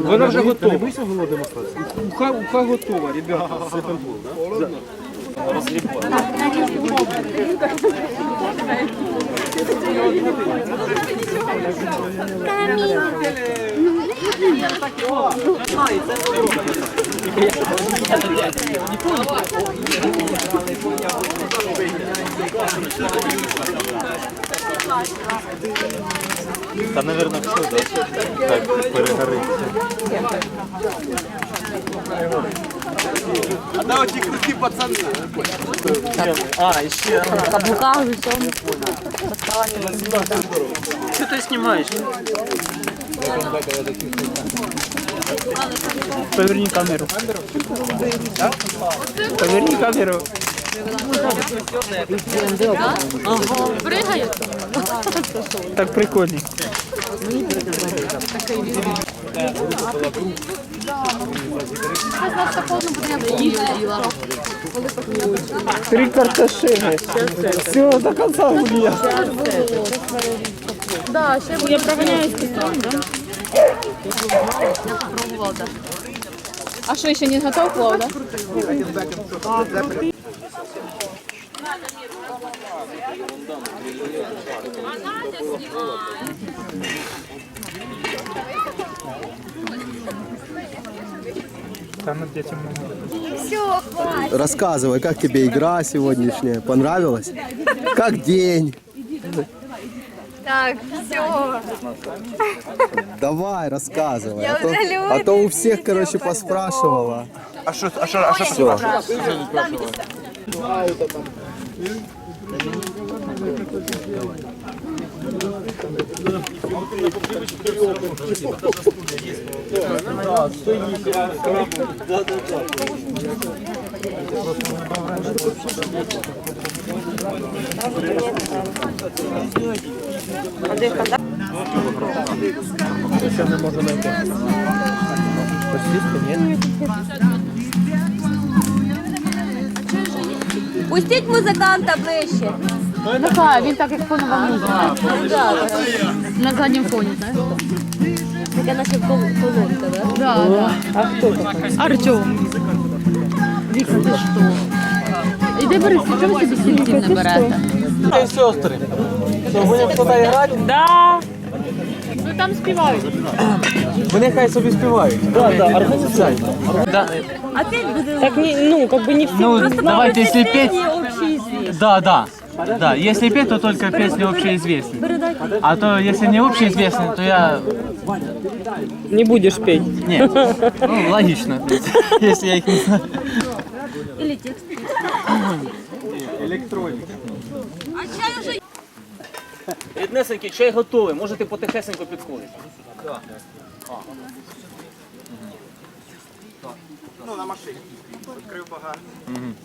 Вона вже готова. Не бийся голодним остатися. Уха готова, ребята. Та, наверное, все, да? Так, перегорить. А да, оті круті пацани. А, еще. В каблуках в усьому. Что ты снимаешь? Поверни камеру. Поверни камеру. Ага, пригають. Так прикольно. Три картошины. Все, до конца гулял. Да, ще я прогоняюсь костром, да? А что, еще не готов плов, да? Рассказывай, как тебе игра сегодняшняя? Понравилась? Как день? Так, все. Давай, рассказывай. Я уже А то у всех, короче, поспрашивала. А що Все. Пустіть музиканта ближче. Нехай, він так як фонова музика. На задньому фоні, знаєш? Таке наче колонка, да? Да, да. А хто такий? Артем. Віка, ти що? Іди бери, чого ви собі стільців не берете? Эй, сестры. Что, будем кто-то играть? Да. Ну там співають. Вони хай собі співають. Да, организуй. Да. Так, ну, как бы не все. Ну, давайте, если петь... Да. Да, если петь, то только песни общеизвестные. А то, если не общеизвестные, то я... Не будешь петь. Нет. Ну, логично, если я их не знаю. Или текст. електроніка. Ріднесенький, чай готовий, можете потихесенько підходити. Ну, на машині. Відкрив багажник.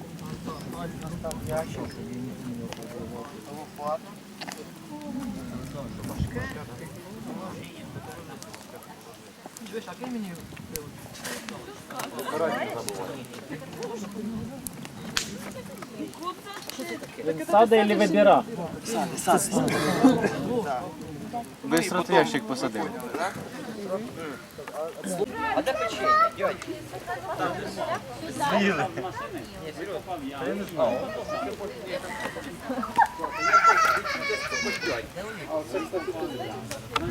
Сада или вибіра? Быстро в ящик посадил. А де печення, дядь? З'їли.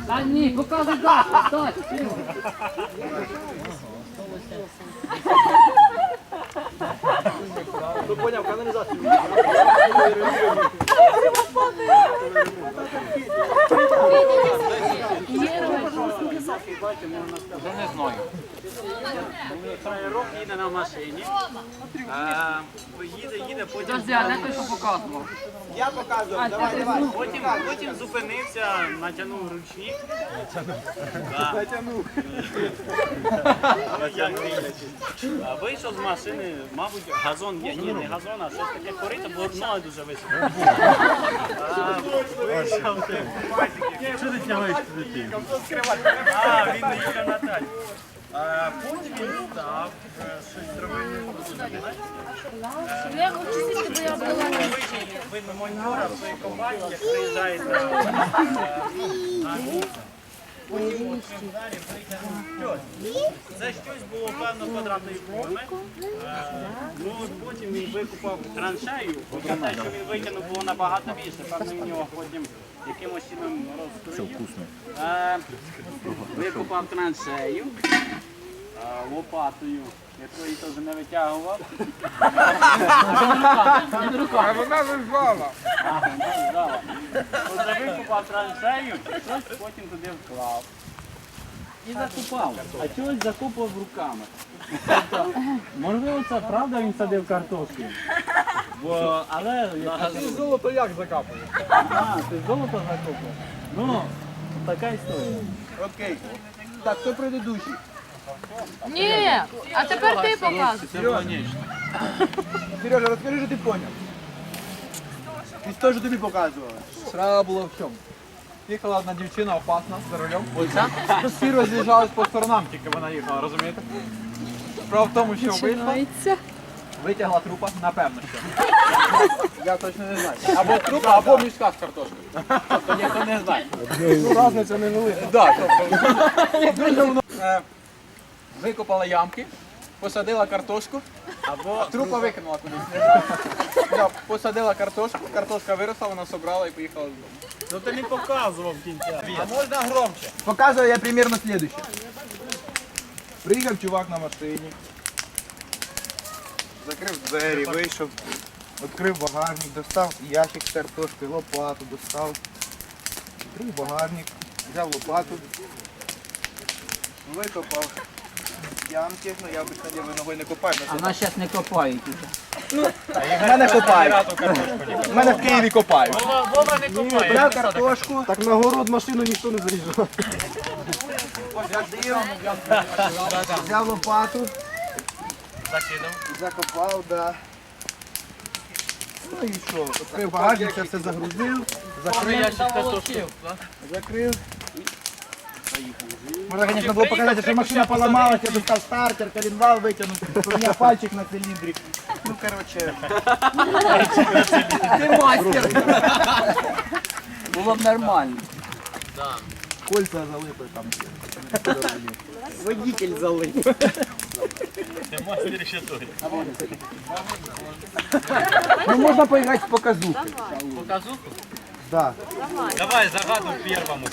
А ні, показуй дату, стой. Хто поняв, каналізацію. Я не знаю. Фраєрок їде на машині. Їде, потім... Подожди, а де той, що показував? Я показував, давай. Потім зупинився, натягнув ручник. Натягнув. Вийшов з машини, мабуть, газон є. Ні, не газон, а щось таке корито, бо ноги дуже високо. Що ти тягаєш туди? А, він не їхав на тачку. Потім він став, щось зробив. Видно монітора в своїй компанії, як приїжджаєте на місце. Потім от далі витягнув Це щось було певно квадратної форми. Ну, потім він викупав траншею, хоча те, що він витягнув, було набагато більше. Певно, він його потім якимось чином розкроїв. Викупав траншею лопатою, якої теж не витягував. А вона вижала. Отже, викупав траншею, щось потім туди вклав. І закупав. А чогось закупав руками. Тобто, можливо, це правда, він садив картошку. Бо, але... Золото як закапує? А, ти золото закупив? Ну, така історія. Окей. Так, хто предыдущий? Ні, а тепер ти показуй. Сережа, розкажи, що ти поняв. І то, що тобі показували. Справа була в чому? Їхала одна дівчина опасна за рулем. Оця? Всі роз'їжджались по сторонам, тільки вона їхала, розумієте? Справа в тому, що вийшла, витягла трупа, напевно, що. Я точно не знаю. Або трупа, або мішка з картошкою. Тобто ніхто не знає. Ну, різниця не велика. Так, дуже воно. Викопала ямки, посадила картошку, або трупа викинула кудись. Не знаю. Да, посадила картошку, картошка виросла, вона собрала і поїхала додому. Ну ти не показував кінця. А можна громче? Показываю я примерно следующее. Приїхав чувак на машині, закрив двері, вийшов, відкрив багажник, достав ящик з картошкою, лопату достав, відкрив багажник, взяв лопату, викопав ямки, ну я обично ділаю ногою не копаю. А вона зараз не копає. В мене копають. В мене в Києві копають. Вова не купає. Взяв картошку, Так на город машину ніхто не заріжав. взяв лопату, Закинув. закопав, да. Ну і що, відкрив багажник, це все загрузив, закрив. Можна, звісно, було показати, що машина поламалася, я достав стартер, коленвал витягнув, у мене пальчик на циліндрі. Ну, коротше. Ти мастер. Було б нормально. Кольця залипли там. Водитель залив. Ну, можна поіграти в показухи. Показуху? Да. Давай, загадуй первому.